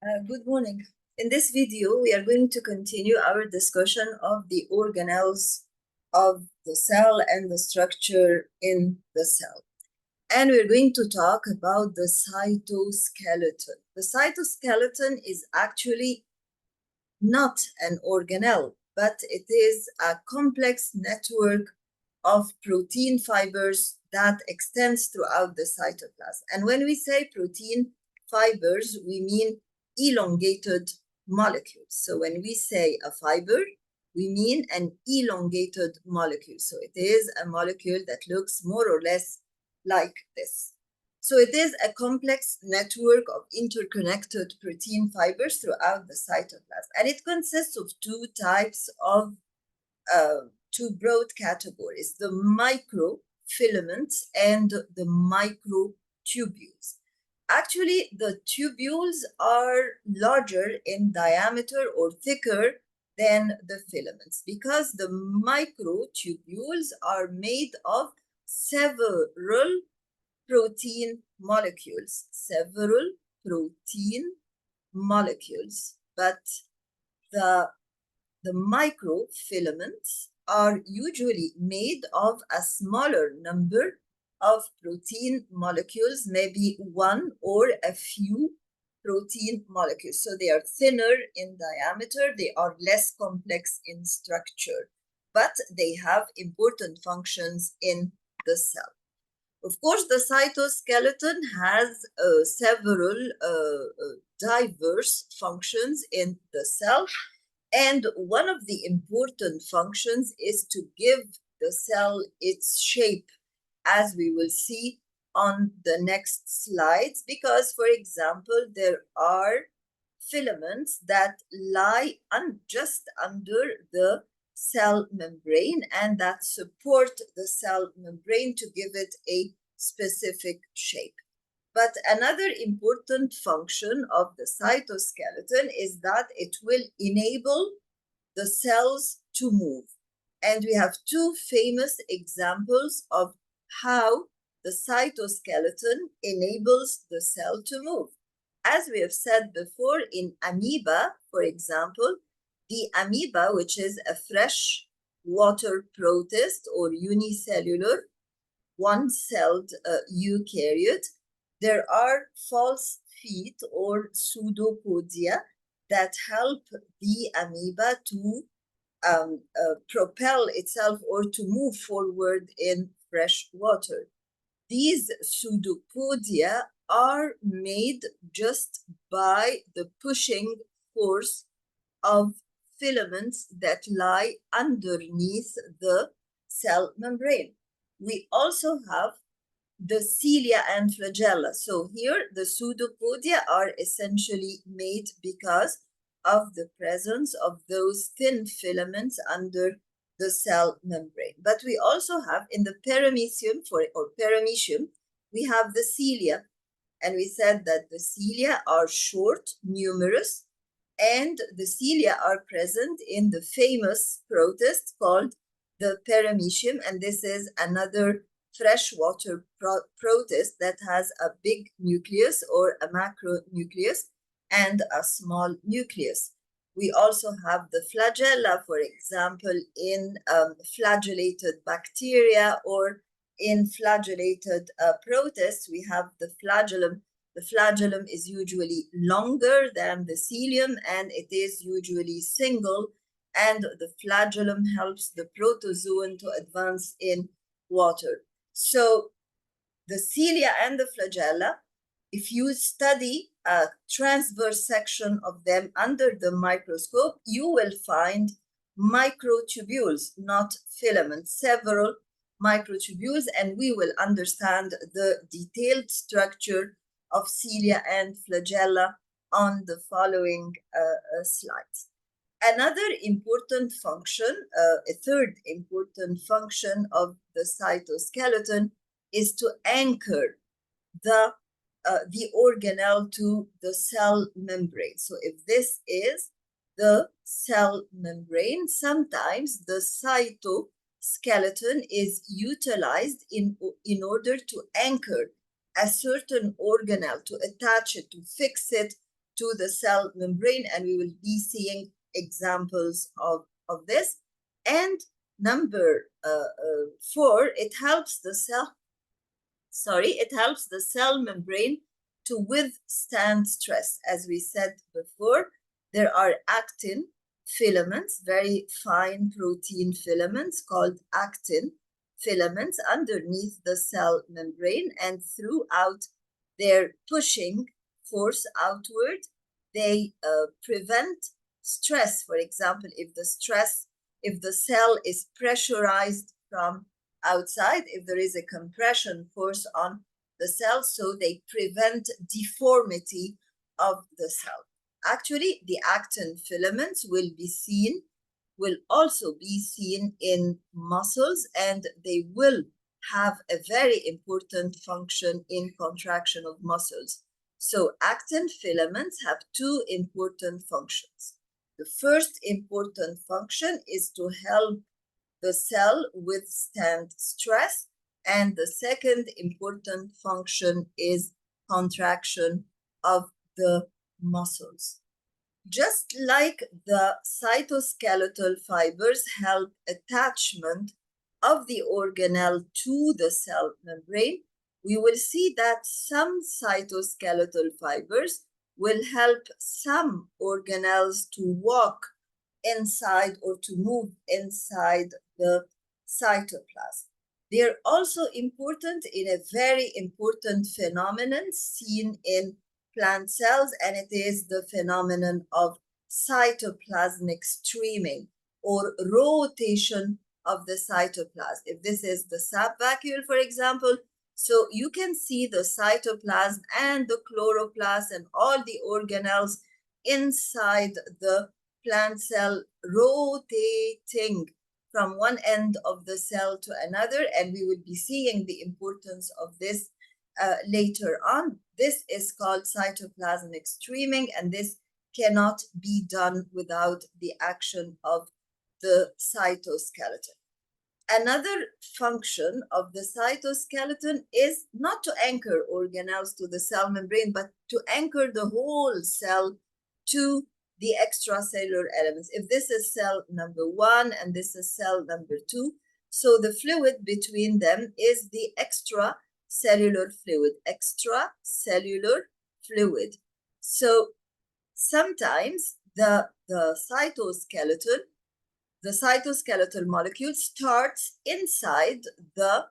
Good morning. In this video, we are going to continue our discussion of the organelles of the cell and the structure in the cell. And we're going to talk about the cytoskeleton. The cytoskeleton is actually not an organelle, but it is a complex network of protein fibers that extends throughout the cytoplasm. And when we say protein fibers, we mean elongated molecules. So when we say a fiber, we mean an elongated molecule. So it is a molecule that looks more or less like this. So it is a complex network of interconnected protein fibers throughout the cytoplasm. And it consists of two types of, two broad categories, the microfilaments and the microtubules. Actually, the tubules are larger in diameter or thicker than the filaments because the microtubules are made of several protein molecules, but the microfilaments are usually made of a smaller number of protein molecules, maybe one or a few protein molecules. So they are thinner in diameter, they are less complex in structure, but they have important functions in the cell. Of course, the cytoskeleton has several diverse functions in the cell. And one of the important functions is to give the cell its shape, as we will see on the next slides, because, for example, there are filaments that lie just under the cell membrane and that support the cell membrane to give it a specific shape. But another important function of the cytoskeleton is that it will enable the cells to move. And we have two famous examples of how the cytoskeleton enables the cell to move. As we have said before, in amoeba, for example, the amoeba, which is a fresh water protist or unicellular, one-celled eukaryote, there are false feet or pseudopodia that help the amoeba to propel itself or to move forward in fresh water. These pseudopodia are made just by the pushing force of filaments that lie underneath the cell membrane. We also have the cilia and flagella. So here the pseudopodia are essentially made because of the presence of those thin filaments under the cell membrane. But we also have in the paramecium paramecium, we have the cilia. And we said that the cilia are short, numerous, and the cilia are present in the famous protist called the paramecium. And this is another freshwater protist that has a big nucleus or a macronucleus and a small nucleus. We also have the flagella, for example, in flagellated bacteria or in flagellated protists. We have the flagellum. The flagellum is usually longer than the cilium and it is usually single, and the flagellum helps the protozoan to advance in water. So the cilia and the flagella, if you study a transverse section of them under the microscope, you will find microtubules, not filaments, several microtubules, and we will understand the detailed structure of cilia and flagella on the following slides. Another important function, a third important function of the cytoskeleton is to anchor the organelle to the cell membrane. So if this is the cell membrane, sometimes the cytoskeleton is utilized in order to anchor a certain organelle, to attach it, to fix it to the cell membrane, and we will be seeing examples of this. And number 4, it helps the cell membrane to withstand stress. As we said before, there are actin filaments, very fine protein filaments called actin filaments underneath the cell membrane, and throughout their pushing force outward, they prevent stress. For example, if the cell is pressurized from outside, if there is a compression force on the cell, so they prevent deformity of the cell. Actually, the actin filaments will also be seen in muscles, and they will have a very important function in contraction of muscles. So actin filaments have 2 important functions. The first important function is to help the cell withstand stress, and the second important function is contraction of the muscles. Just like the cytoskeletal fibers help attachment of the organelle to the cell membrane, we will see that some cytoskeletal fibers will help some organelles to walk inside or to move inside the cytoplasm. They are also important in a very important phenomenon seen in plant cells, and it is the phenomenon of cytoplasmic streaming or rotation of the cytoplasm. If this is the sap vacuole, for example, so you can see the cytoplasm and the chloroplast and all the organelles inside the plant cell rotating from one end of the cell to another, and we will be seeing the importance of this later on. This is called cytoplasmic streaming, and this cannot be done without the action of the cytoskeleton. Another function of the cytoskeleton is not to anchor organelles to the cell membrane, but to anchor the whole cell to the extracellular elements. If this is cell number 1 and this is cell number 2, so the fluid between them is the extracellular fluid. So sometimes the cytoskeletal molecule starts inside the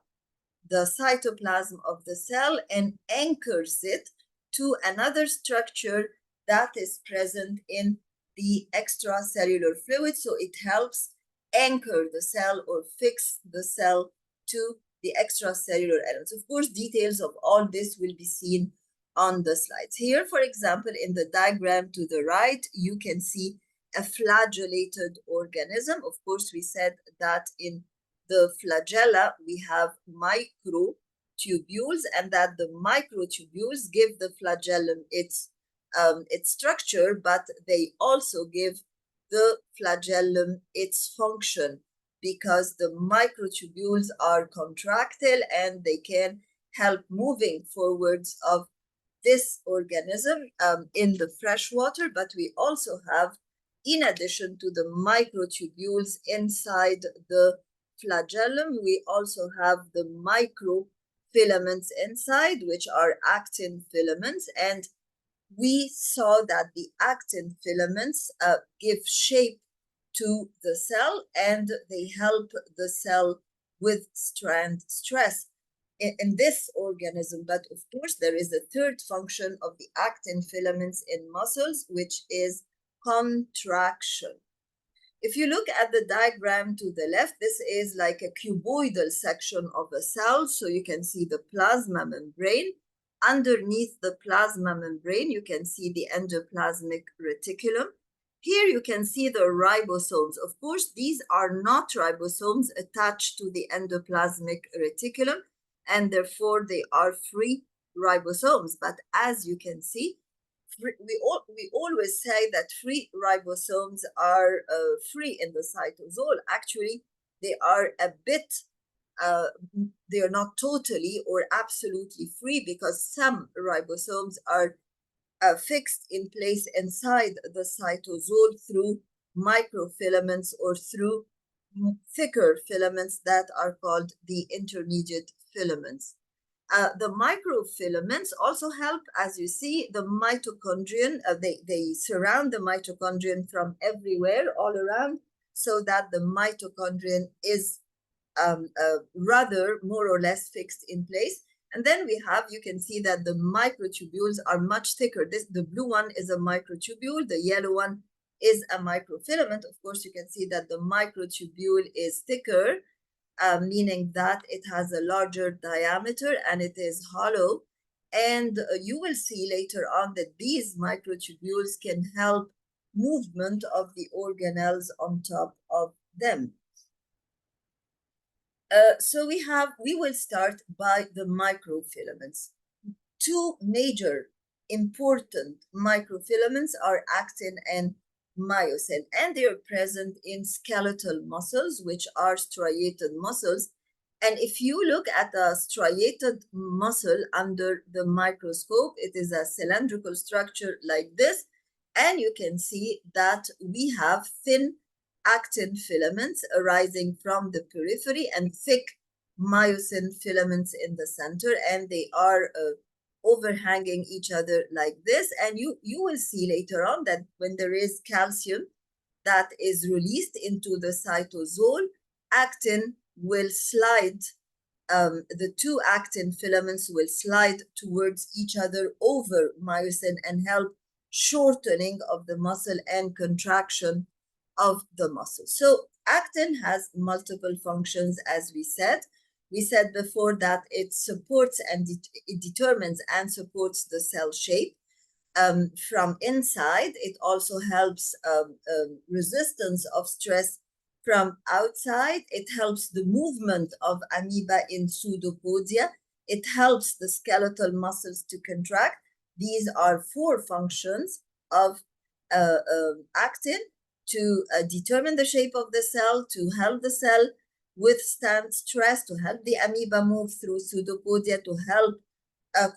cytoplasm of the cell and anchors it to another structure that is present in the extracellular fluid. So it helps anchor the cell or fix the cell to the extracellular elements. Of course, details of all this will be seen on the slides. Here, for example, in the diagram to the right, you can see a flagellated organism. Of course, we said that in the flagella, we have microtubules, and that the microtubules give the flagellum its structure, but they also give the flagellum its function, because the microtubules are contractile and they can help moving forwards of this organism in the fresh water. But we also have, in addition to the microtubules inside the flagellum, we also have the microfilaments inside, which are actin filaments. And we saw that the actin filaments give shape to the cell, and they help the cell withstand stress in this organism. But of course, there is a third function of the actin filaments in muscles, which is contraction. If you look at the diagram to the left, this is like a cuboidal section of a cell. So you can see the plasma membrane. Underneath the plasma membrane, you can see the endoplasmic reticulum. Here you can see the ribosomes. Of course, these are not ribosomes attached to the endoplasmic reticulum, and therefore they are free ribosomes. But as you can see, we always say that free ribosomes are free in the cytosol. Actually, they are a bit, they are not totally or absolutely free, because some ribosomes are fixed in place inside the cytosol through microfilaments or through thicker filaments that are called the intermediate filaments. The microfilaments also help, as you see, the mitochondrion. They surround the mitochondrion from everywhere, all around, so that the mitochondrion is rather more or less fixed in place. And then we have, you can see that the microtubules are much thicker. The blue one is a microtubule, the yellow one is a microfilament. Of course, you can see that the microtubule is thicker, meaning that it has a larger diameter and it is hollow. And you will see later on that these microtubules can help movement of the organelles on top of them. So we will start by the microfilaments. Two major important microfilaments are actin and myosin, and they are present in skeletal muscles, which are striated muscles. And if you look at a striated muscle under the microscope, it is a cylindrical structure like this, and you can see that we have thin actin filaments arising from the periphery and thick myosin filaments in the center, and they are overhanging each other like this. And you will see later on that when there is calcium that is released into the cytosol, actin will slide, the two actin filaments will slide towards each other over myosin and help shortening of the muscle and contraction of the muscle. So actin has multiple functions, as we said. We said before that it supports and it determines and supports the cell shape. From inside, it also helps resistance of stress from outside. It helps the movement of amoeba in pseudopodia. It helps the skeletal muscles to contract. These are four functions of actin: to determine the shape of the cell, to help the cell withstand stress, to help the amoeba move through pseudopodia, to help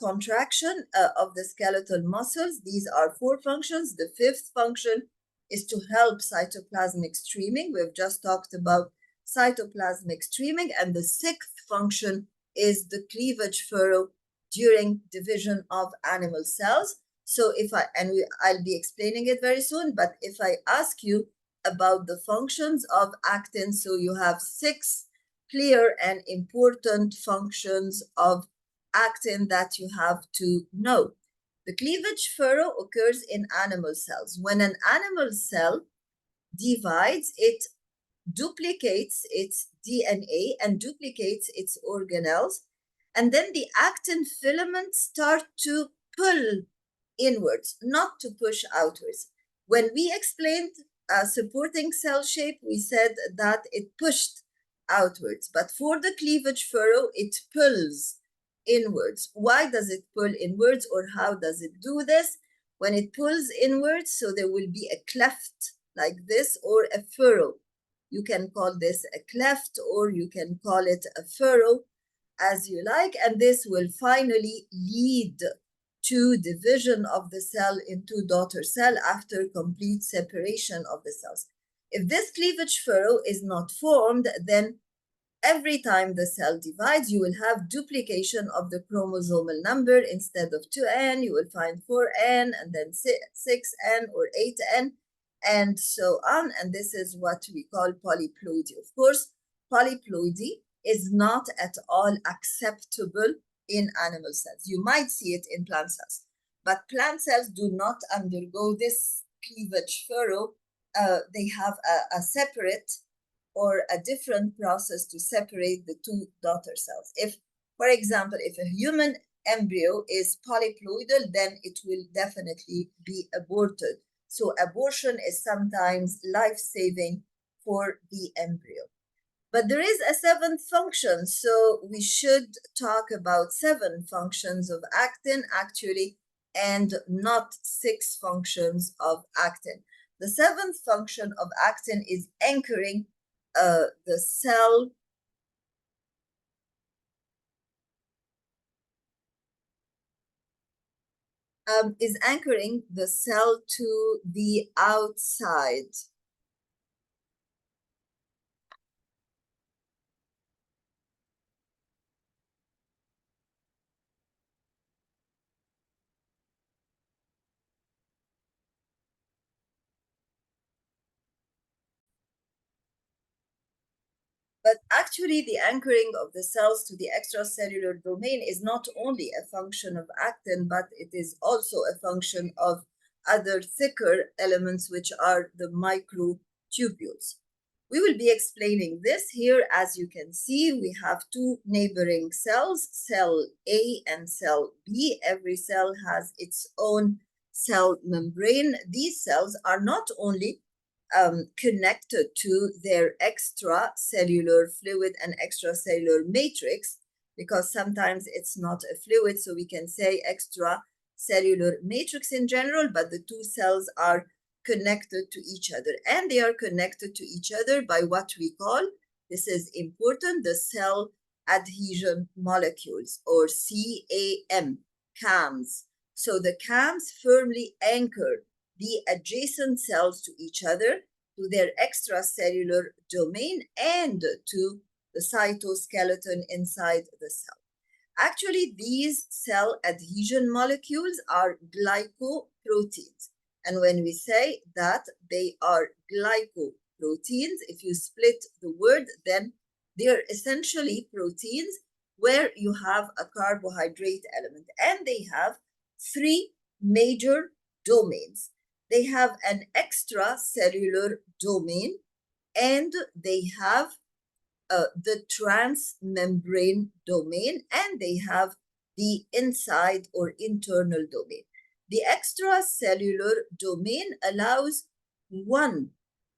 contraction of the skeletal muscles. These are four functions. The fifth function is to help cytoplasmic streaming. We've just talked about cytoplasmic streaming. And the sixth function is the cleavage furrow during division of animal cells. So I'll be explaining it very soon, but if I ask you about the functions of actin, so you have 6 clear and important functions of actin that you have to know. The cleavage furrow occurs in animal cells. When an animal cell divides, it duplicates its DNA and duplicates its organelles, and then the actin filaments start to pull inwards, not to push outwards. When we explained supporting cell shape, we said that it pushed outwards, but for the cleavage furrow, it pulls inwards. Why does it pull inwards, or how does it do this? When it pulls inwards, so there will be a cleft like this, or a furrow. You can call this a cleft, or you can call it a furrow, as you like, and this will finally lead to division of the cell into daughter cell after complete separation of the cells. If this cleavage furrow is not formed, then every time the cell divides, you will have duplication of the chromosomal number. Instead of 2n, you will find 4n, and then 6n or 8n, and so on. And this is what we call polyploidy. Of course, polyploidy is not at all acceptable in animal cells. You might see it in plant cells, but plant cells do not undergo this cleavage furrow. They have a separate or a different process to separate the two daughter cells. If, for example, if a human embryo is polyploidal, then it will definitely be aborted. So abortion is sometimes life-saving for the embryo. But there is a 7th function, so we should talk about 7 functions of actin actually, and not 6 functions of actin. The 7th function of actin is anchoring the cell is anchoring the cell to the outside. But actually, the anchoring of the cells to the extracellular domain is not only a function of actin, but it is also a function of other thicker elements, which are the microtubules. We will be explaining this here. As you can see, we have two neighboring cells, cell A and cell B. Every cell has its own cell membrane. These cells are not only connected to their extracellular fluid and extracellular matrix, because sometimes it's not a fluid, so we can say extracellular matrix in general, but the two cells are connected to each other, and they are connected to each other by what we call, this is important, the cell adhesion molecules, or CAM, CAMs. So the CAMs firmly anchor the adjacent cells to each other, to their extracellular domain, and to the cytoskeleton inside the cell. Actually, these cell adhesion molecules are glycoproteins. And when we say that they are glycoproteins, if you split the word, then they're essentially proteins where you have a carbohydrate element, and they have three major domains. They have an extracellular domain, and they have the transmembrane domain, and they have the inside or internal domain. The extracellular domain allows one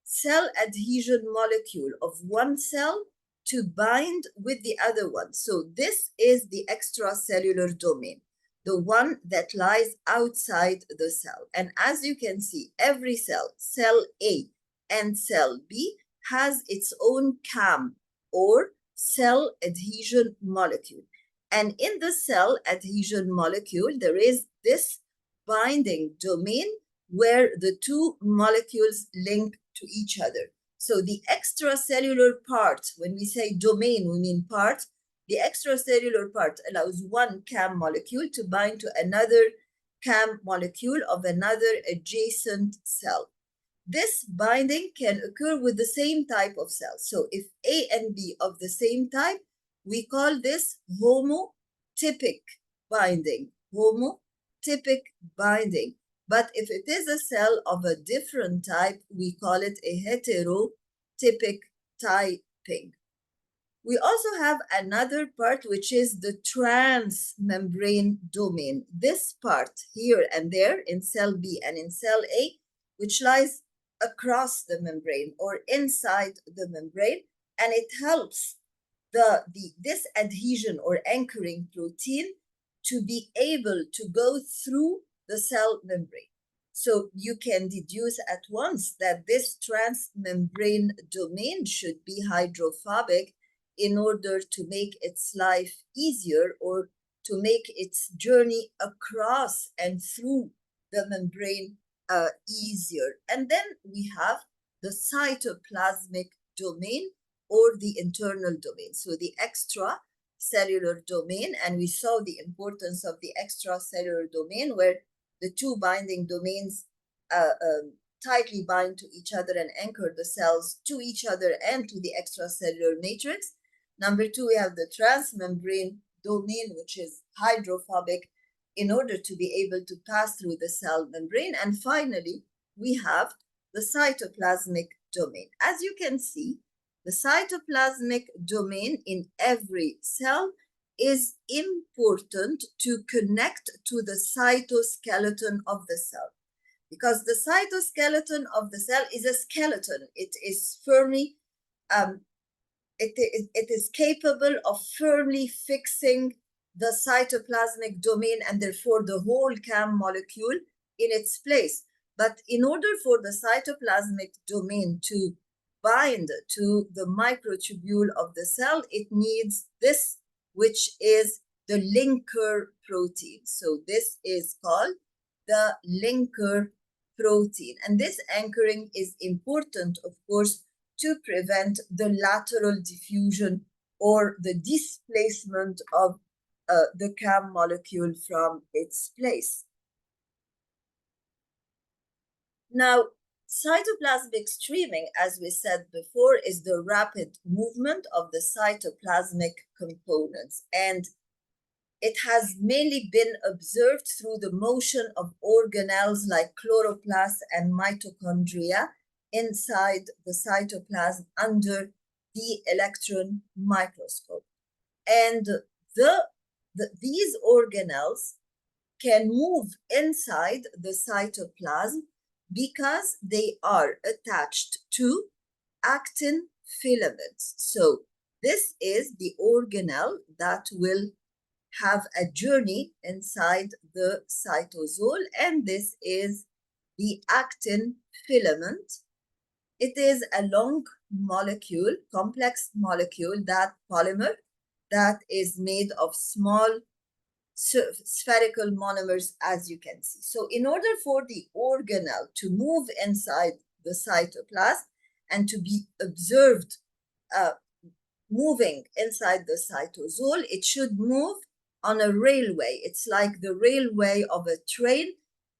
cell adhesion molecule of one cell to bind with the other one. So this is the extracellular domain, the one that lies outside the cell. And as you can see, every cell, cell A and cell B, has its own CAM, or cell adhesion molecule. And in the cell adhesion molecule, there is this binding domain where the two molecules link to each other. So the extracellular part, when we say domain, we mean part. The extracellular part allows one CAM molecule to bind to another CAM molecule of another adjacent cell. This binding can occur with the same type of cells. So if A and B of the same type, we call this homotypic binding, homotypic binding. But if it is a cell of a different type, we call it a heterotypic typing. We also have another part, which is the transmembrane domain. This part here and there in cell B and in cell A, which lies across the membrane or inside the membrane, and it helps this adhesion or anchoring protein to be able to go through the cell membrane. So you can deduce at once that this transmembrane domain should be hydrophobic in order to make its life easier, or to make its journey across and through the membrane easier. And then we have the cytoplasmic domain, or the internal domain. So the extracellular domain, and we saw the importance of the extracellular domain, where the two binding domains tightly bind to each other and anchor the cells to each other and to the extracellular matrix. Number two, we have the transmembrane domain, which is hydrophobic in order to be able to pass through the cell membrane. And finally, we have the cytoplasmic domain. As you can see, the cytoplasmic domain in every cell is important to connect to the cytoskeleton of the cell, because the cytoskeleton of the cell is a skeleton. It is firmly, it is capable of firmly fixing the cytoplasmic domain, and therefore the whole CAM molecule in its place. But in order for the cytoplasmic domain to bind to the microtubule of the cell, it needs this, which is the linker protein. So this is called the linker protein. And this anchoring is important, of course, to prevent the lateral diffusion or the displacement of the CAM molecule from its place. Now, cytoplasmic streaming, as we said before, is the rapid movement of the cytoplasmic components, and it has mainly been observed through the motion of organelles like chloroplasts and mitochondria inside the cytoplasm under the electron microscope. And these organelles can move inside the cytoplasm because they are attached to actin filaments. So this is the organelle that will have a journey inside the cytosol, and this is the actin filament. It is a long molecule, complex molecule, that polymer that is made of small spherical monomers, as you can see. So in order for the organelle to move inside the cytoplasm and to be observed moving inside the cytosol, it should move on a railway. It's like the railway of a train,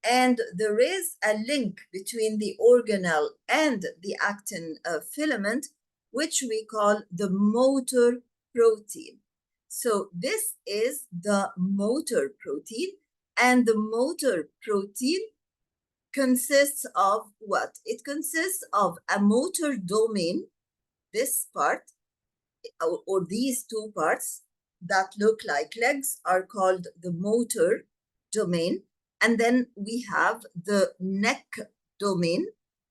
and there is a link between the organelle and the actin filament, which we call the motor protein. So this is the motor protein, and the motor protein consists of what? It consists of a motor domain, this part, or these two parts that look like legs are called the motor domain. And then we have the neck domain,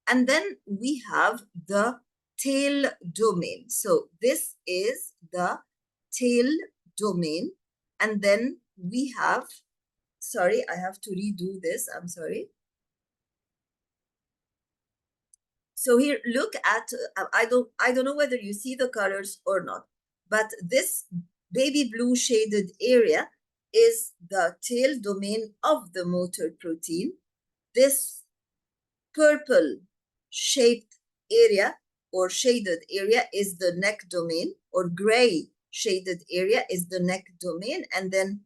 and then we have the tail domain. So this is the tail domain. And then we have, sorry, I have to redo this, I'm sorry. So here, look at, I don't know whether you see the colors or not, but this baby blue shaded area is the tail domain of the motor protein. This purple shaped area or shaded area is the neck domain, or gray shaded area is the neck domain, and then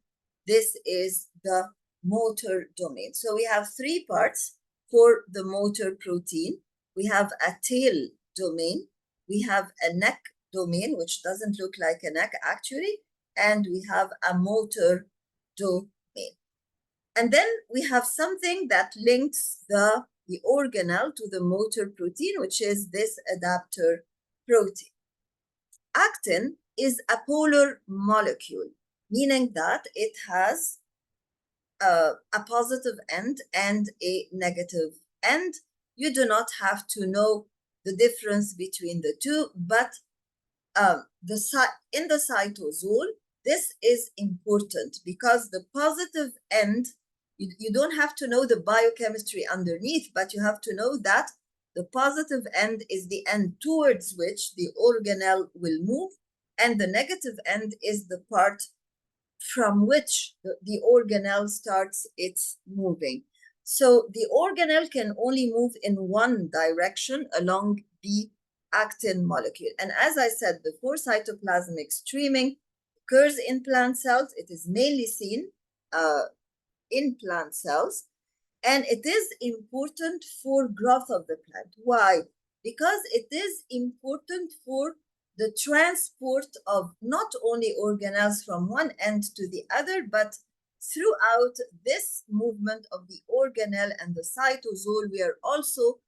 this is the motor domain. So we have three parts for the motor protein. We have a tail domain, we have a neck domain, which doesn't look like a neck actually, and we have a motor domain. And then we have something that links the organelle to the motor protein, which is this adapter protein. Actin is a polar molecule, meaning that it has a positive end and a negative end. You do not have to know the difference between the two, but in the cytosol, this is important because the positive end, you don't have to know the biochemistry underneath, but you have to know that the positive end is the end towards which the organelle will move, and the negative end is the part from which the organelle starts its moving. So the organelle can only move in one direction along the actin molecule. And as I said before, cytoplasmic streaming occurs in plant cells. It is mainly seen in plant cells, and it is important for growth of the plant. Why? Because it is important for the transport of not only organelles from one end to the other, but throughout this movement of the organelle and the cytosol, we are also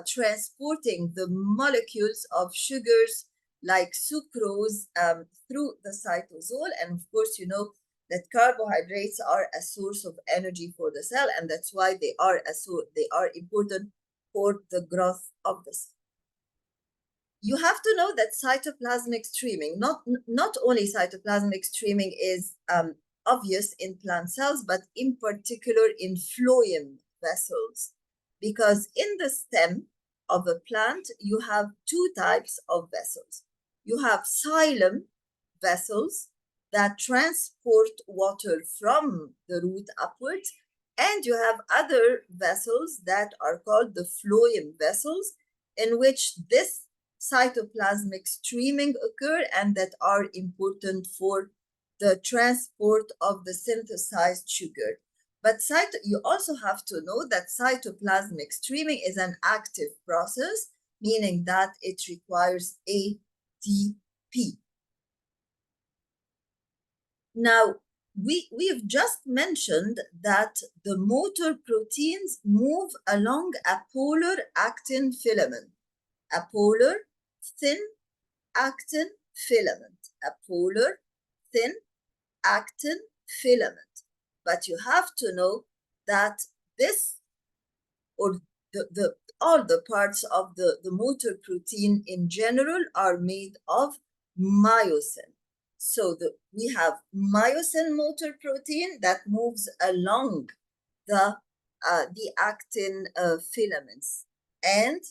transporting the molecules of sugars like sucrose through the cytosol. And of course, you know that carbohydrates are a source of energy for the cell, and that's why they are important for the growth of the cell. You have to know that cytoplasmic streaming, not only cytoplasmic streaming is obvious in plant cells, but in particular in phloem vessels, because in the stem of a plant, you have two types of vessels. You have xylem vessels that transport water from the root upwards, And you have other vessels that are called the phloem vessels, in which this cytoplasmic streaming occur and that are important for the transport of the synthesized sugar. But you also have to know that cytoplasmic streaming is an active process, meaning that it requires ATP. Now, we've just mentioned that the motor proteins move along a polar actin filament, a polar thin actin filament, a polar thin actin filament. But you have to know that this, or all the parts of the motor protein in general, are made of myosin. So we have myosin motor protein that moves along the actin filaments, and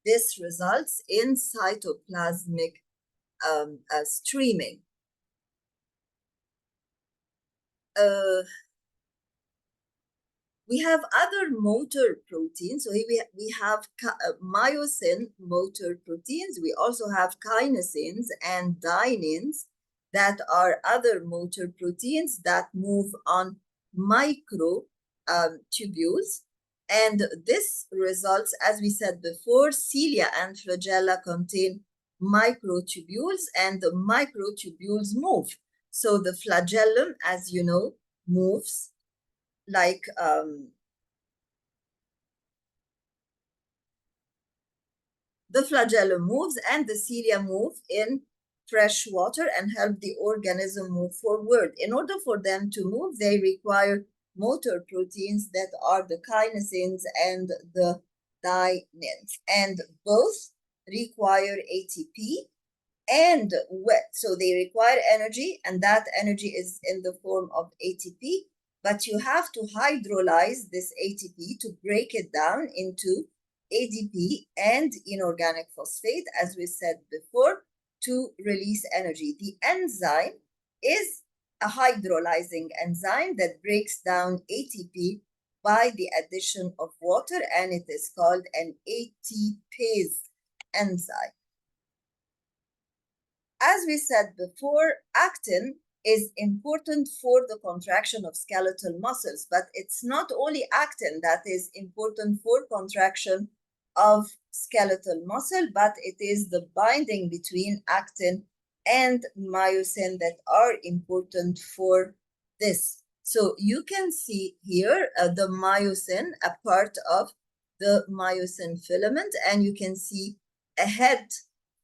this results in cytoplasmic streaming. We have other motor proteins. So we have myosin motor proteins. We also have kinesins and dyneins that are other motor proteins that move on micro tubules. And this results, as we said before, cilia and flagella contain microtubules, and the microtubules move. So the flagellum, as you know, moves like the flagellum moves and the cilia move in fresh water and help the organism move forward. In order for them to move, they require motor proteins that are the kinesins and the dyneins, and both require ATP and wet. So they require energy, and that energy is in the form of ATP, but you have to hydrolyze this ATP to break it down into ADP and inorganic phosphate, as we said before, to release energy. The enzyme is a hydrolyzing enzyme that breaks down ATP by the addition of water, and it is called an ATPase enzyme. As we said before, actin is important for the contraction of skeletal muscles, but it's not only actin that is important for contraction of skeletal muscle, but it is the binding between actin and myosin that are important for this. So you can see here the myosin, a part of the myosin filament, and you can see a head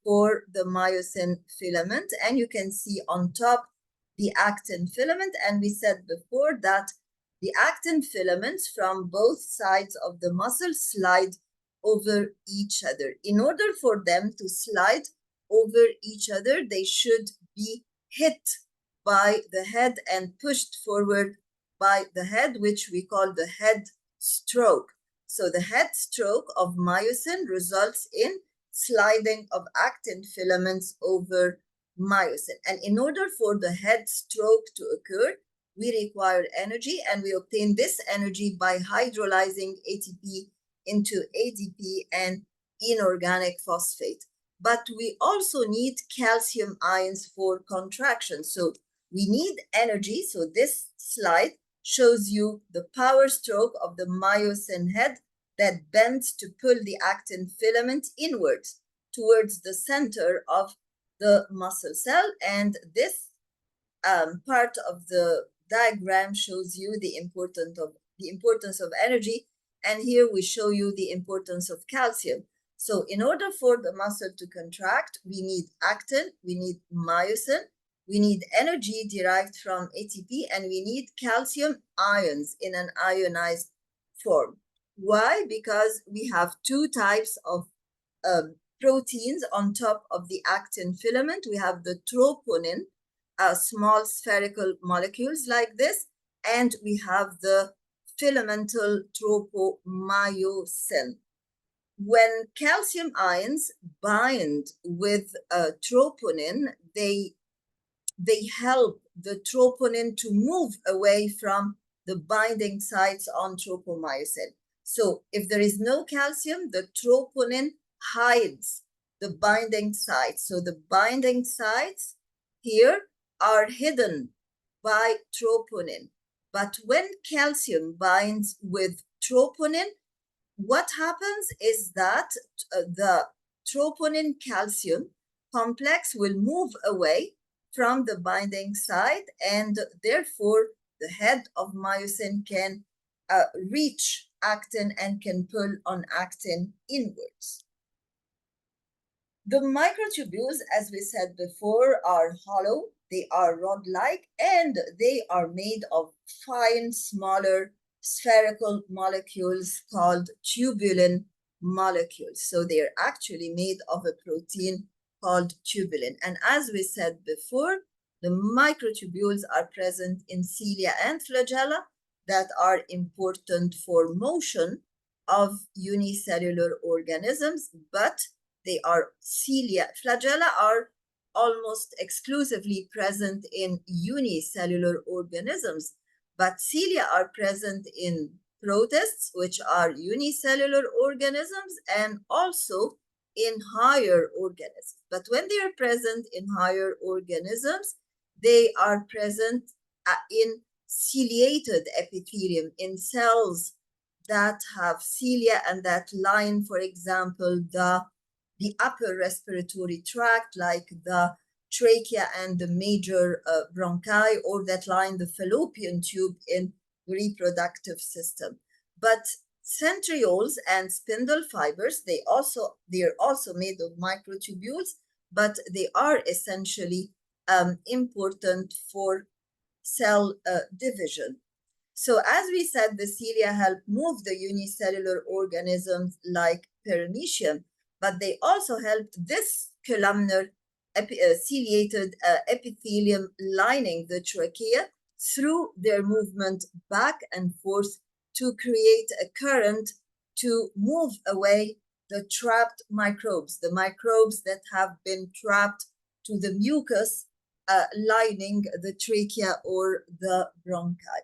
for the myosin filament, and you can see on top the actin filament. And we said before that the actin filaments from both sides of the muscle slide over each other. In order for them to slide over each other, they should be hit by the head and pushed forward by the head, which we call the head stroke. So the head stroke of myosin results in sliding of actin filaments over myosin. And in order for the head stroke to occur, we require energy, and we obtain this energy by hydrolyzing ATP into ADP and inorganic phosphate. But we also need calcium ions for contraction. So we need energy. So this slide shows you the power stroke of the myosin head that bends to pull the actin filament inwards towards the center of the muscle cell. And this part of the diagram shows you the importance of energy. And here we show you the importance of calcium. So in order for the muscle to contract, we need actin, we need myosin, we need energy derived from ATP, and we need calcium ions in an ionized form. Why? Because we have two types of proteins on top of the actin filament. We have the troponin, small spherical molecules like this, and we have the filamental tropomyosin. When calcium ions bind with troponin, they help the troponin to move away from the binding sites on tropomyosin. So if there is no calcium, the troponin hides the binding sites. So the binding sites here are hidden by troponin. But when calcium binds with troponin, what happens is that the troponin calcium complex will move away from the binding site, and therefore the head of myosin can reach actin and can pull on actin inwards. The microtubules, as we said before, are hollow, they are rod-like, and they are made of fine, smaller, spherical molecules called tubulin molecules. So they're actually made of a protein called tubulin. And as we said before, the microtubules are present in cilia and flagella that are important for motion of unicellular organisms, but they are cilia. Flagella are almost exclusively present in unicellular organisms, but cilia are present in protists, which are unicellular organisms, and also in higher organisms. But when they are present in higher organisms, they are present in ciliated epithelium, in cells that have cilia and that line, for example, the upper respiratory tract, like the trachea and the major bronchi, or that line the fallopian tube in the reproductive system. But centrioles and spindle fibers, they are also made of microtubules, but they are essentially important for cell division. So as we said, the cilia help move the unicellular organisms like paramecium, but they also helped this columnar ciliated epithelium lining the trachea through their movement back and forth to create a current to move away the trapped microbes, the microbes that have been trapped to the mucus lining the trachea or the bronchi.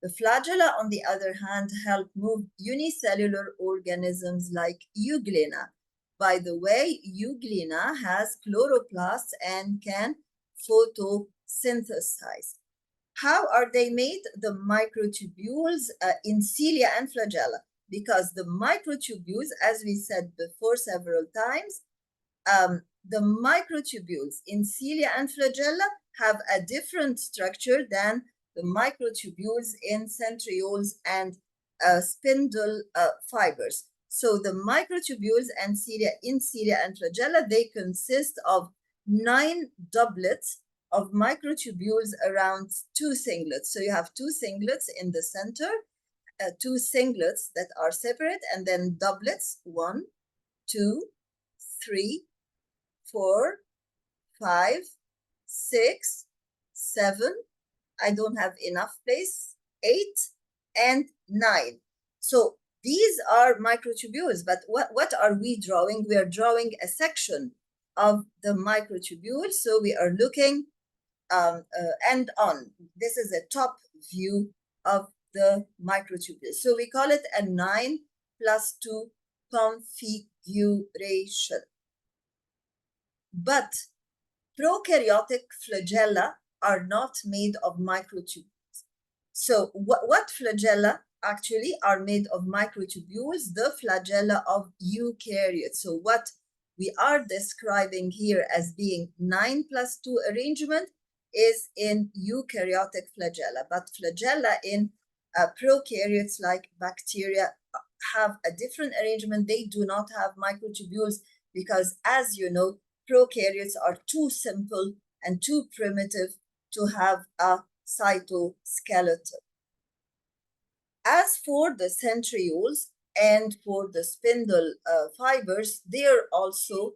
The flagella, on the other hand, help move unicellular organisms like euglena. By the way, euglena has chloroplasts and can photosynthesize. How are they made? The microtubules in cilia and flagella, because the microtubules, as we said before several times, the microtubules in cilia and flagella have a different structure than the microtubules in centrioles and spindle fibers. So the microtubules and cilia and flagella, they consist of 9 doublets of microtubules around 2 singlets. So you have 2 singlets in the center, 2 singlets that are separate, and then doublets, 1, 2, 3, 4, 5, 6, 7. I don't have enough place, 8, and 9. So these are microtubules, but what are we drawing? We are drawing a section of the microtubule. So we are looking end on. This is a top view of the microtubule. So we call it a 9+2 configuration. But prokaryotic flagella are not made of microtubules. So what flagella actually are made of microtubules? The flagella of eukaryotes. So what we are describing here as being 9+2 arrangement is in eukaryotic flagella, but flagella in prokaryotes like bacteria have a different arrangement. They do not have microtubules because, as you know, prokaryotes are too simple and too primitive to have a cytoskeleton. As for the centrioles and for the spindle fibers, they're also,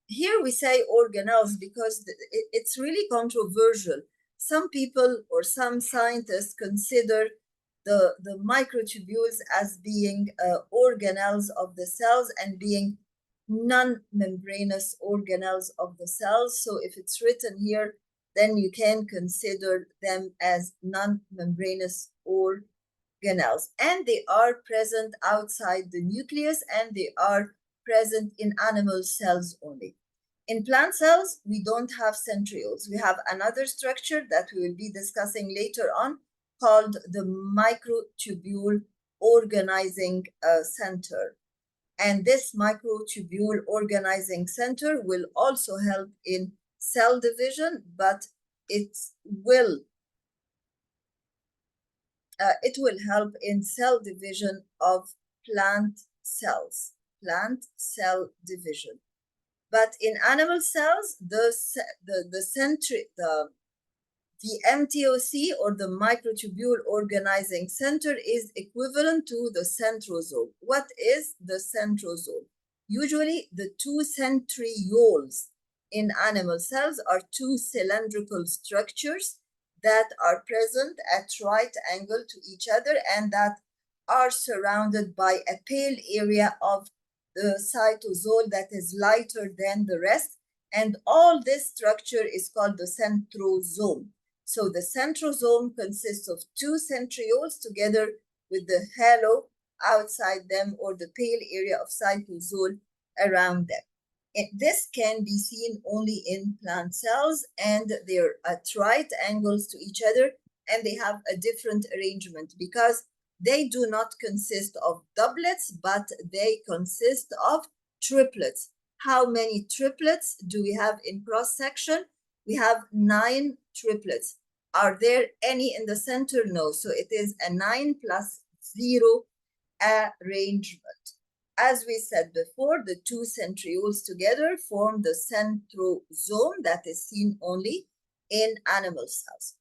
here we say organelles because it's really controversial. Some people or some scientists consider the microtubules as being organelles of the cells and being non-membranous organelles of the cells. So if it's written here then you can consider them as non-membranous organelles. And they are present outside the nucleus, and they are present in animal cells only. In plant cells, we don't have centrioles. We have another structure that we will be discussing later on called the microtubule organizing center. And this microtubule organizing center will also help in cell division, but it will help in cell division of plant cells, plant cell division. But in animal cells, the MTOC, or the microtubule organizing center, is equivalent to the centrosome. What is the centrosome? Usually, the two centrioles in animal cells are two cylindrical structures that are present at right angle to each other and that are surrounded by a pale area of the cytosol that is lighter than the rest. And all this structure is called the centrosome. So the centrosome consists of two centrioles together with the halo outside them, or the pale area of cytosol around them. This can be seen only in plant cells, and they're at right angles to each other, and they have a different arrangement because they do not consist of doublets, but they consist of triplets. How many triplets do we have in cross-section? We have 9 triplets. Are there any in the center? No. So it is a 9 plus 0 arrangement. As we said before, the two centrioles together form the centrosome that is seen only in animal cells.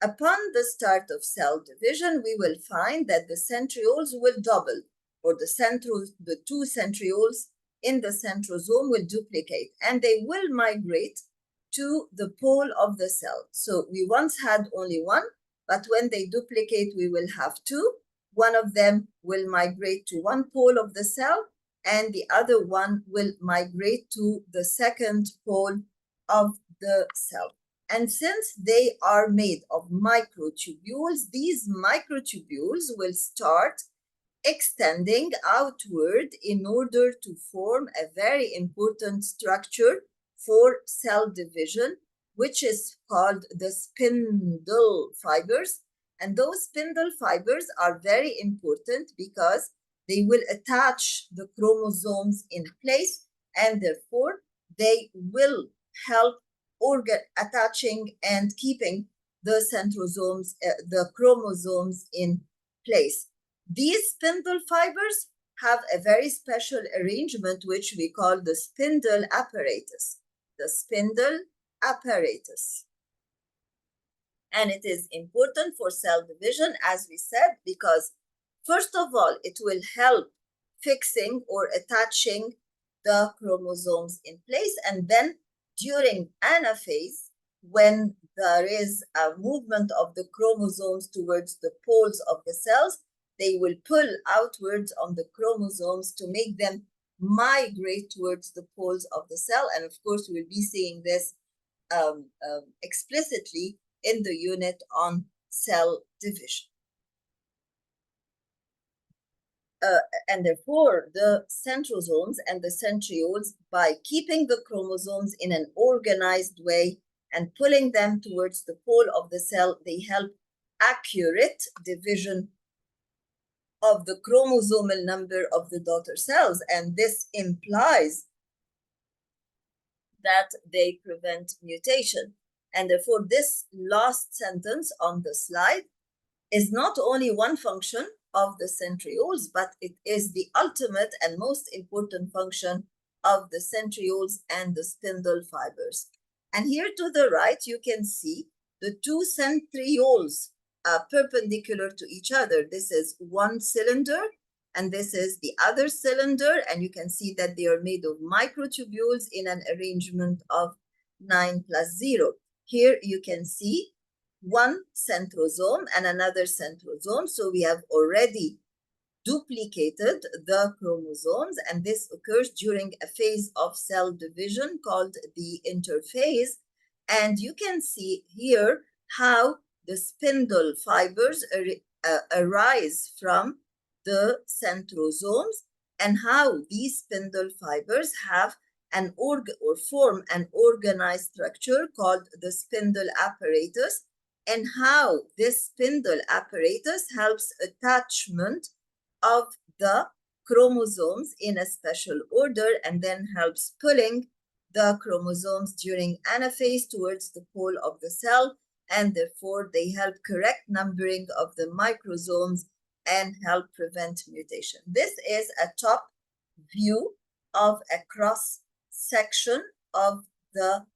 Upon the start of cell division, we will find that the centrioles will double, or the two centrioles in the centrosome will duplicate, and they will migrate to the pole of the cell. So we once had only one, but when they duplicate, we will have two. One of them will migrate to one pole of the cell, and the other one will migrate to the second pole of the cell. And since they are made of microtubules, these microtubules will start extending outward in order to form a very important structure for cell division, which is called the spindle fibers. And those spindle fibers are very important because they will attach the chromosomes in place, and therefore they will help attaching and keeping the centrosomes, the chromosomes in place. These spindle fibers have a very special arrangement, which we call the spindle apparatus. The spindle apparatus. And it is important for cell division, as we said, because first of all, it will help fixing or attaching the chromosomes in place. And then during anaphase, when there is a movement of the chromosomes towards the poles of the cells, they will pull outwards on the chromosomes to make them migrate towards the poles of the cell. And of course, we'll be seeing this explicitly in the unit on cell division. And therefore, the centrosomes and the centrioles, by keeping the chromosomes in an organized way and pulling them towards the pole of the cell, they help accurate division of the chromosomal number of the daughter cells. And this implies that they prevent mutation. And therefore, this last sentence on the slide is not only one function of the centrioles, but it is the ultimate and most important function of the centrioles and the spindle fibers. And here to the right, you can see the two centrioles perpendicular to each other. This is one cylinder, and this is the other cylinder, and you can see that they are made of microtubules in an arrangement of 9 plus 0. Here you can see one centrosome and another centrosome. So we have already duplicated the chromosomes, and this occurs during a phase of cell division called the interphase. And you can see here how the spindle fibers arise from the centrosomes, and how these spindle fibers have an form an organized structure called the spindle apparatus, and how this spindle apparatus helps attachment of the chromosomes in a special order, and then helps pulling the chromosomes during anaphase towards the pole of the cell, and therefore they help correct numbering of the microsomes and help prevent mutation. This is a top view of a cross section of the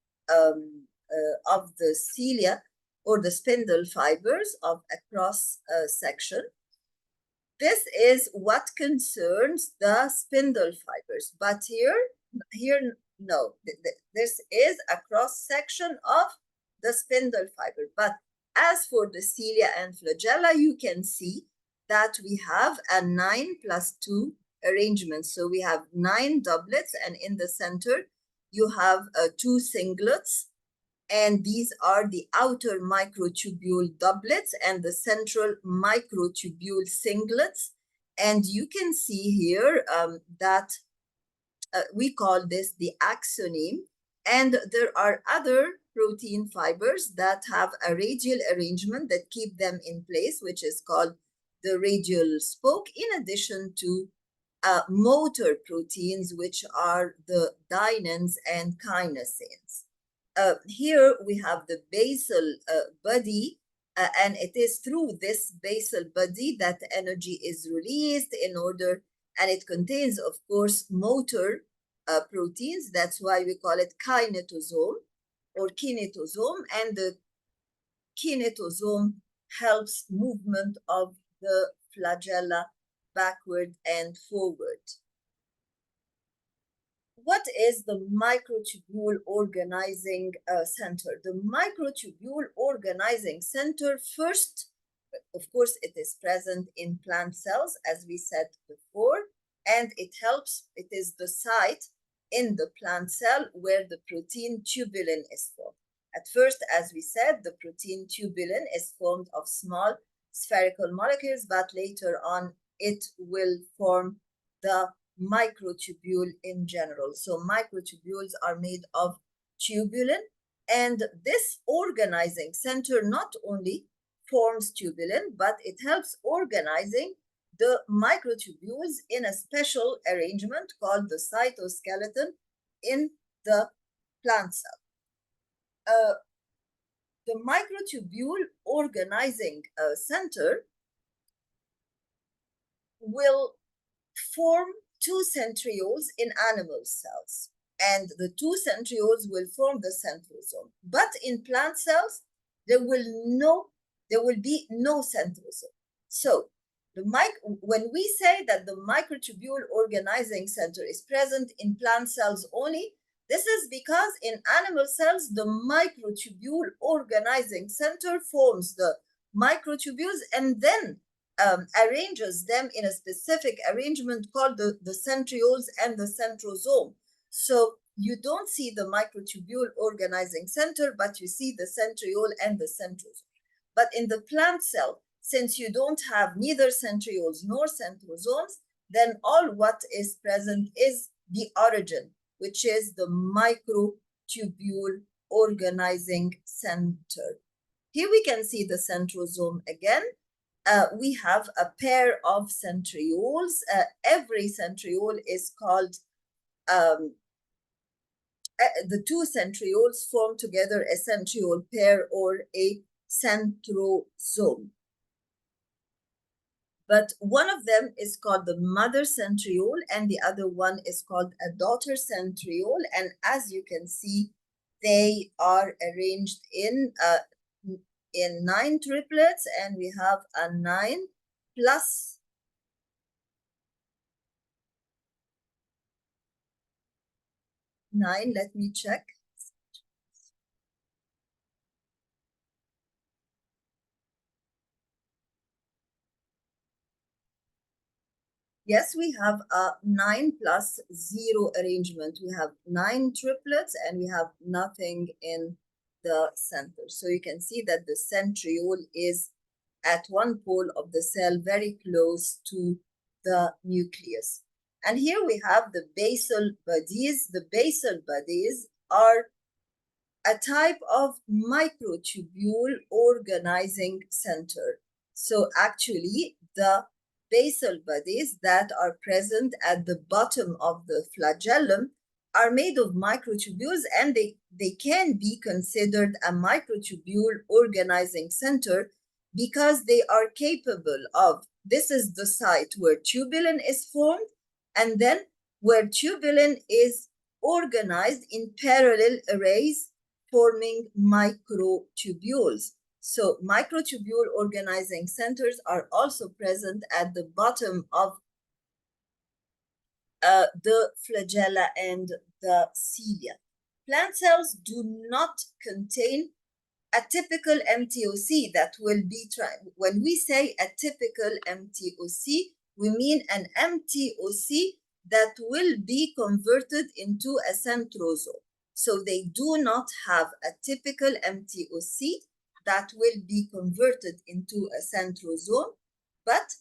cilia, or the spindle fibers of a cross section. This is what concerns the spindle fibers, but here no, this is a cross section of the spindle fiber. But as for the cilia and flagella, you can see that we have a 9+2 arrangement. So we have 9 doublets, and in the center you have 2 singlets, and these are the outer microtubule doublets and the central microtubule singlets. And you can see here that we call this the axoneme, and there are other protein fibers that have a radial arrangement that keep them in place, which is called the radial spoke, in addition to motor proteins, which are the dyneins and kinesins. Here we have the basal body, and it is through this basal body that energy is released in order, and it contains, of course, motor proteins. That's why we call it kinetosome or kinetosome, and the kinetosome helps movement of the flagella backward and forward. What is the microtubule organizing center? The microtubule organizing center, first, of course, it is present in plant cells, as we said before, and it is the site in the plant cell where the protein tubulin is formed. At first, as we said, the protein tubulin is formed of small spherical molecules, but later on it will form the microtubule in general. So microtubules are made of tubulin, and this organizing center not only forms tubulin, but it helps organizing the microtubules in a special arrangement called the cytoskeleton in the plant cell. The microtubule organizing center will form 2 centrioles in animal cells, and the 2 centrioles will form the centrosome. But in plant cells, there will be no centrosome. So when we say that the microtubule organizing center is present in plant cells only, this is because in animal cells, the microtubule organizing center forms the microtubules and then arranges them in a specific arrangement called the centrioles and the centrosome. So you don't see the microtubule organizing center, but you see the centriole and the centrosome. But in the plant cell, since you don't have neither centrioles nor centrosomes, then all what is present is the origin, which is the microtubule organizing center. Here we can see the centrosome again. We have a pair of centrioles. Every centriole is called, the 2 centrioles form together a centriole pair or a centrosome. But one of them is called the mother centriole, and the other one is called a daughter centriole. And as you can see, they are arranged in 9 triplets, and we have a 9 plus 9. Let me check. Yes, we have a 9+0 arrangement. We have 9 triplets and we have nothing in the center. So you can see that the centriole is at one pole of the cell, very close to the nucleus. And here we have the basal bodies. The basal bodies are a type of microtubule organizing center. So actually, the basal bodies that are present at the bottom of the flagellum are made of microtubules, and they can be considered a microtubule organizing center because they are capable of, this is the site where tubulin is formed, and then where tubulin is organized in parallel arrays forming microtubules. So microtubule organizing centers are also present at the bottom of the flagella and the cilia. Plant cells do not contain a typical MTOC that will be, when we say a typical MTOC, we mean an MTOC that will be converted into a centrosome. So they do not have a typical MTOC that will be converted into a centrosome, but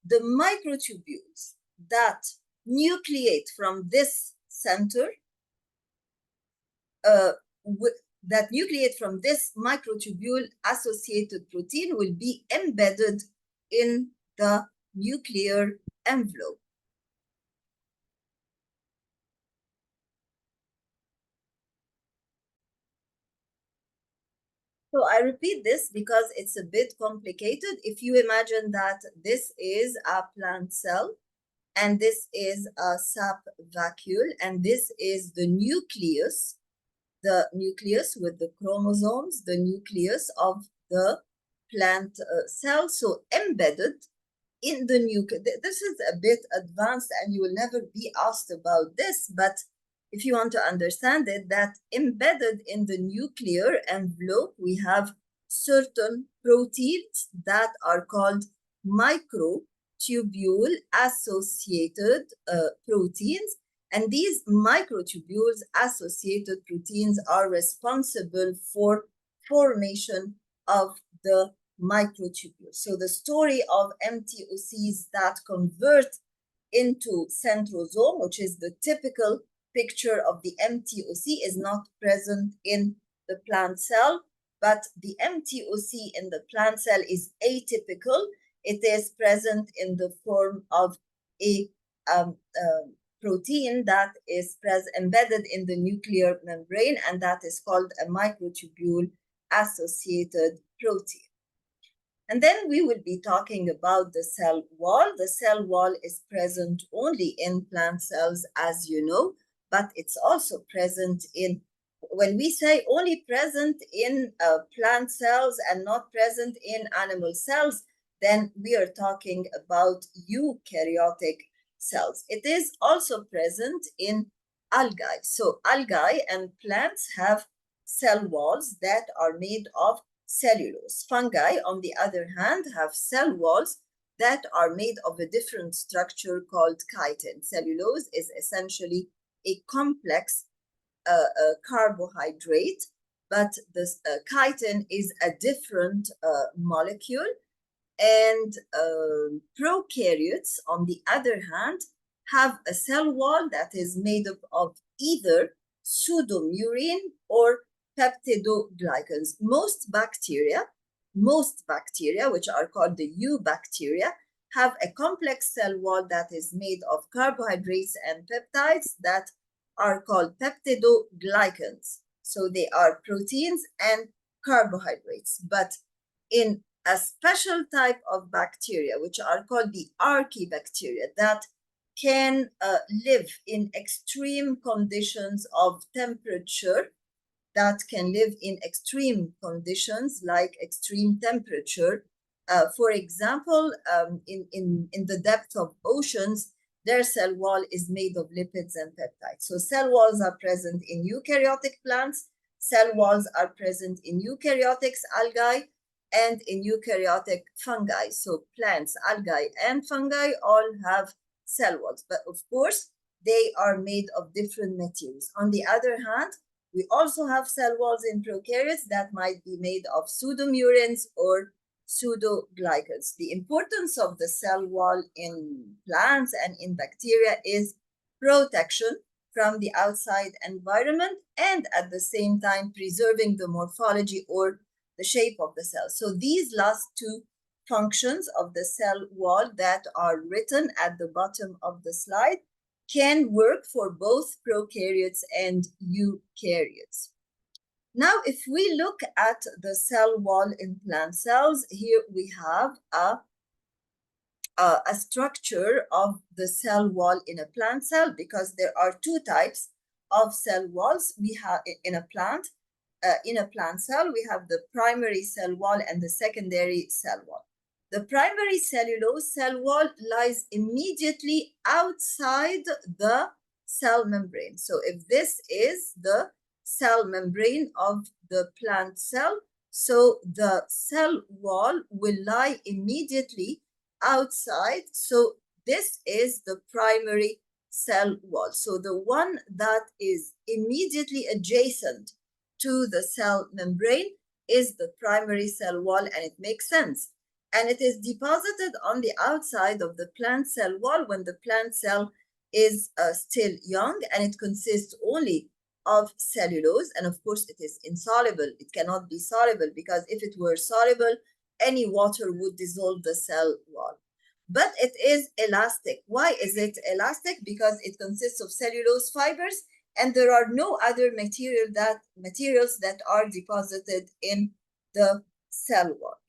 the microtubules that nucleate from this center, that nucleate from this microtubule associated protein will be embedded in the nuclear envelope. So I repeat this because it's a bit complicated. If you imagine that this is a plant cell, and this is a sap vacuole, and this is the nucleus with the chromosomes, the nucleus of the plant cell. So embedded in the nucleus, this is a bit advanced and you will never be asked about this, but if you want to understand it, that embedded in the nuclear envelope, we have certain proteins that are called microtubule associated proteins. And these microtubules associated proteins are responsible for formation of the microtubule. So the story of MTOCs that convert into centrosome, which is the typical picture of the MTOC, is not present in the plant cell, but the MTOC in the plant cell is atypical. It is present in the form of a protein that is embedded in the nuclear membrane, and that is called a microtubule associated protein. And then we will be talking about the cell wall. The cell wall is present only in plant cells, as you know, but it's also present in, when we say only present in plant cells and not present in animal cells, then we are talking about eukaryotic cells. It is also present in algae. So algae and plants have cell walls that are made of cellulose. Fungi, on the other hand, have cell walls that are made of a different structure called chitin. Cellulose is essentially a complex carbohydrate, but the chitin is a different molecule. And prokaryotes, on the other hand, have a cell wall that is made up of either pseudomurine or peptidoglycans. Most bacteria, which are called the eubacteria, have a complex cell wall that is made of carbohydrates and peptides that are called peptidoglycans. So they are proteins and carbohydrates. But in a special type of bacteria, which are called the archaebacteria, that can live in extreme conditions of temperature, that can live in extreme conditions like extreme temperature. For example, in the depth of oceans, their cell wall is made of lipids and peptides. So cell walls are present in eukaryotic plants, cell walls are present in eukaryotic algae, and in eukaryotic fungi. So plants, algae, and fungi all have cell walls, but of course, they are made of different materials. On the other hand, We also have cell walls in prokaryotes that might be made of pseudomurines or pseudoglycans. The importance of the cell wall in plants and in bacteria is protection from the outside environment and at the same time preserving the morphology or the shape of the cell. So these last two functions of the cell wall that are written at the bottom of the slide can work for both prokaryotes and eukaryotes. Now, if we look at the cell wall in plant cells, here we have a structure of the cell wall in a plant cell, because there are two types of cell walls we have in a plant. In a plant cell, we have the primary cell wall and the secondary cell wall. The primary cellulose cell wall lies immediately outside the cell membrane. So if this is the cell membrane of the plant cell, so the cell wall will lie immediately outside. So this is the primary cell wall. So the one that is immediately adjacent to the cell membrane is the primary cell wall, and it makes sense. And it is deposited on the outside of the plant cell wall when the plant cell is still young, and it consists only of cellulose. And of course, it is insoluble. It cannot be soluble, because if it were soluble, any water would dissolve the cell wall. But it is elastic. Why is it elastic? Because it consists of cellulose fibers, and there are no other materials that are deposited in the cell wall.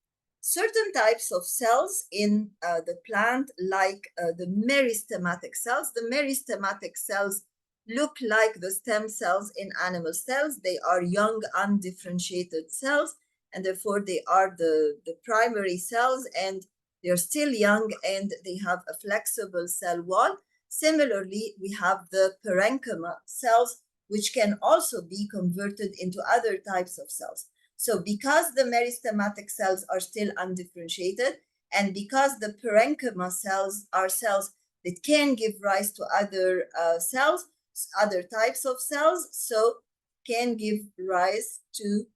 Certain types of cells in the plant, like the meristematic cells. The meristematic cells look like the stem cells in animal cells. They are young, undifferentiated cells, and therefore they are the primary cells, and they're still young, and they have a flexible cell wall. Similarly, we have the parenchyma cells, which can also be converted into other types of cells. So because the meristematic cells are still undifferentiated, and because the parenchyma cells are cells that can give rise to other cells, other types of cells, so can give rise to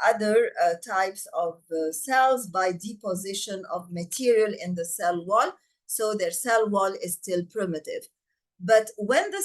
other types of cells by deposition of material in the cell wall. So their cell wall is still primitive. But when the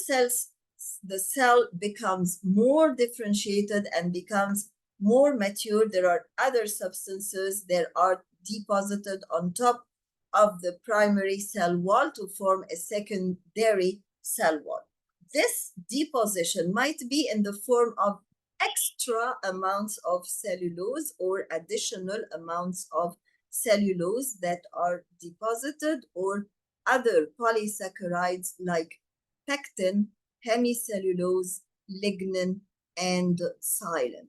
cell becomes more differentiated and becomes more mature, there are other substances that are deposited on top of the primary cell wall to form a secondary cell wall. This deposition might be in the form of extra amounts of cellulose or additional amounts of cellulose that are deposited, or other polysaccharides like pectin, hemicellulose, lignin, and silin.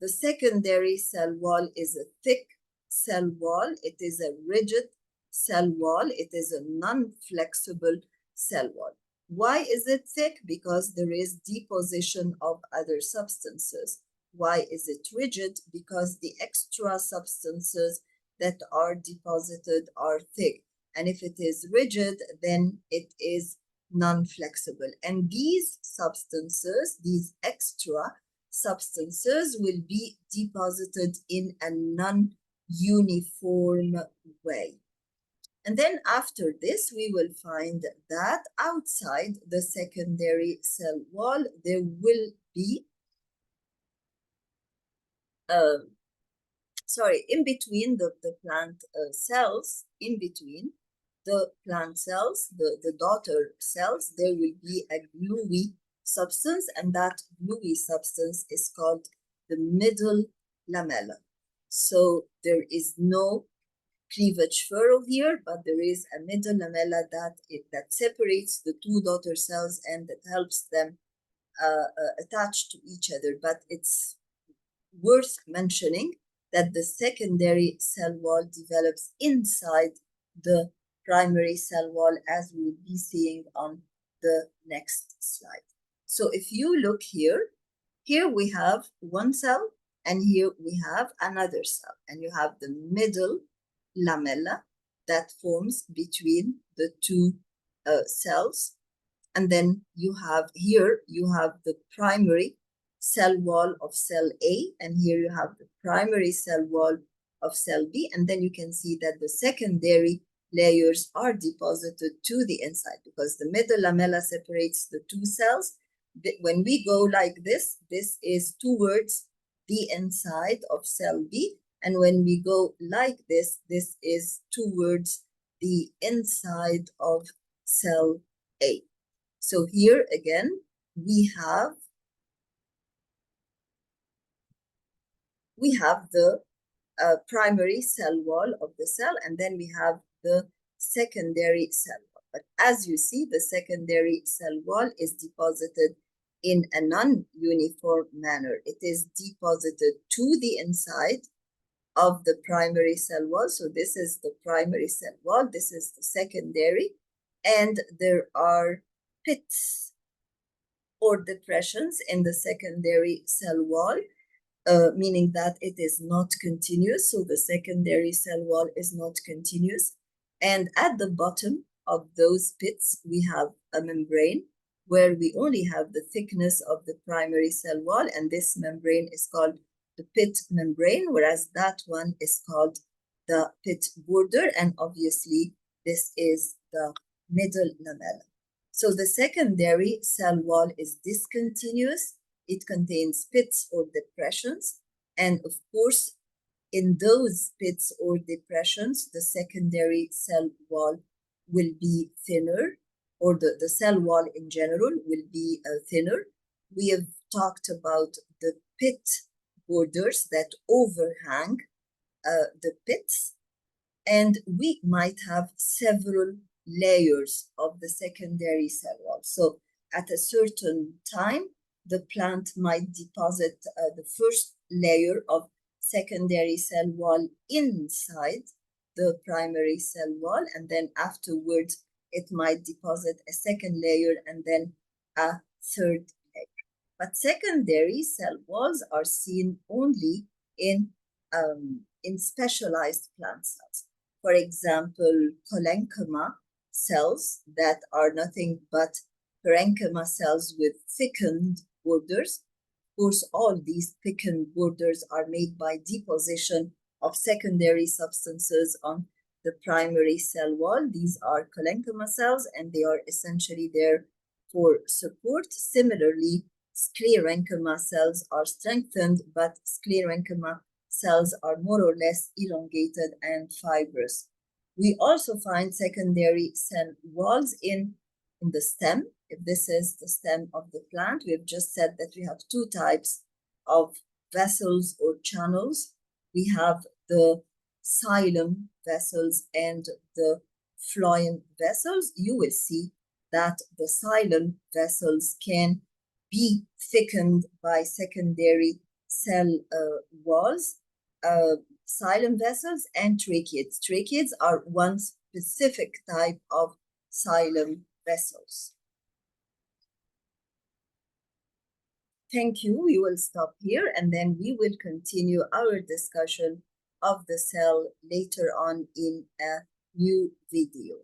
The secondary cell wall is a thick cell wall. It is a rigid cell wall. It is a non-flexible cell wall. Why is it thick? Because there is deposition of other substances. Why is it rigid? Because the extra substances that are deposited are thick. And if it is rigid, then it is non-flexible. And these substances, these extra substances, will be deposited in a non-uniform way. And then after this, we will find that outside the secondary cell wall, there will be, in between the plant cells, in between the plant cells, the daughter cells, there will be a gluey substance, and that gluey substance is called the middle lamella. So there is no cleavage furrow here, but there is a middle lamella that separates the two daughter cells and that helps them attach to each other. But it's worth mentioning that the secondary cell wall develops inside the primary cell wall, as we will be seeing on the next slide. So if you look here we have one cell, and here we have another cell, and you have the middle lamella that forms between the two cells. And then you have the primary cell wall of cell A, and here you have the primary cell wall of cell B, and then you can see that the secondary layers are deposited to the inside because the middle lamella separates the two cells. When we go like this is towards the inside of cell B, and when we go like this is towards the inside of cell A. So here again, we have the primary cell wall of the cell, and then we have the secondary cell wall. But as you see, the secondary cell wall is deposited in a non-uniform manner. It is deposited to the inside of the primary cell wall. So this is the primary cell wall, this is the secondary, and there are pits or depressions in the secondary cell wall, meaning that it is not continuous. So the secondary cell wall is not continuous. And at the bottom of those pits, we have a membrane where we only have the thickness of the primary cell wall, and this membrane is called the pit membrane, whereas that one is called the pit border, and obviously this is the middle lamella. So the secondary cell wall is discontinuous. It contains pits or depressions, and of course, in those pits or depressions, the secondary cell wall will be thinner, or the cell wall in general will be thinner. We have talked about the pit borders that overhang the pits, and we might have several layers of the secondary cell wall. So at a certain time, the plant might deposit the first layer of secondary cell wall inside the primary cell wall, and then afterwards it might deposit a second layer and then a third layer. But secondary cell walls are seen only in specialized plant cells. For example, parenchyma cells that are nothing but parenchyma cells with thickened borders. Of course, all these thickened borders are made by deposition of secondary substances on the primary cell wall. These are parenchyma cells, and they are essentially there for support. Similarly, sclerenchyma cells are strengthened, but sclerenchyma cells are more or less elongated and fibrous. We also find secondary cell walls in the stem. If this is the stem of the plant, we have just said that we have two types of vessels or channels. We have the xylem vessels and the phloem vessels. You will see that the xylem vessels can be thickened by secondary cell walls, xylem vessels, and tracheids. Tracheids are one specific type of xylem vessels. Thank you. We will stop here, and then we will continue our discussion of the cell later on in a new video.